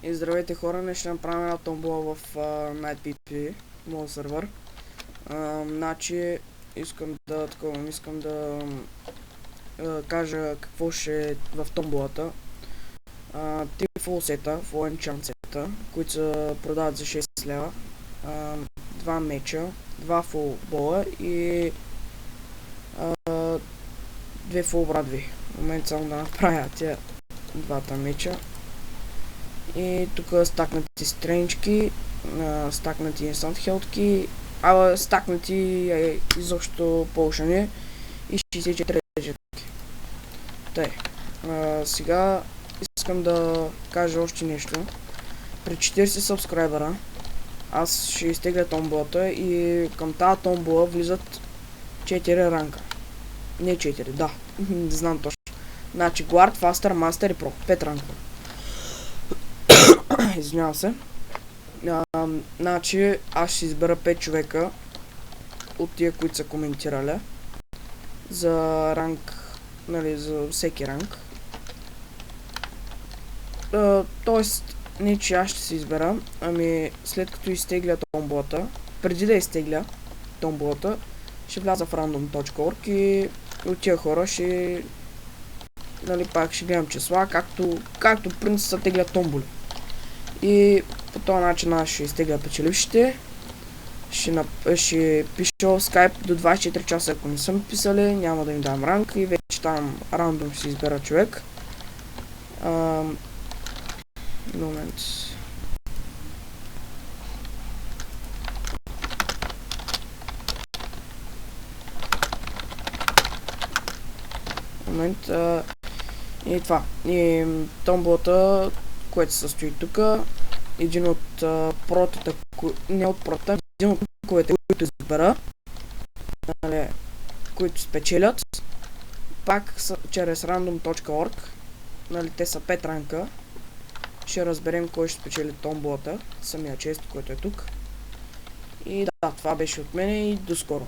И здравейте хора, днес ще направим една томбола в NightPP, моят сървър. Значи искам да кажа какво ще е в томболата. 3 фул сета, фул енчант сета, които се продават за 6 лева. 2 меча, 2 фул бола и 2 фул брадви. В момента само да направя тия двата меча. И тук стакнати стренчки, стакнати инстант хелтки, стакнати изобщо полшани и 64 жетки. Тъй, сега искам да кажа още нещо. При 40 сабскрайбера аз ще изтегля томболата и към тази томбола влизат 4 ранка. Не 4, да, не знам точно. Значи Guard, Faster, Master и Pro, 5 ранка. Извинявам се. Значи аз ще избера 5 човека от тия, които са коментирали за ранг, нали, за всеки ранг. Тоест, не че аз ще се избера, ами след като изтегля томболата, преди да изтегля томболата, ще вляза в random.org и от тия хора ще, нали, пак ще гледам числа, както принцип са теглят томболи. И по този начин аз ще изтегля печелившите. Ще пиша в Skype до 24 часа, ако не съм писали, няма да им дам ранг и вече там рандом ще избера човек. Момент. И това. И томболата, което се състои тук, един от протата, не от протата, един от които избера, нали, които спечелят, пак чрез random.org, нали, те са 5 ранка, ще разберем кой ще спечели томболата, самия чест, който е тук. И да, това беше от мен и до скоро.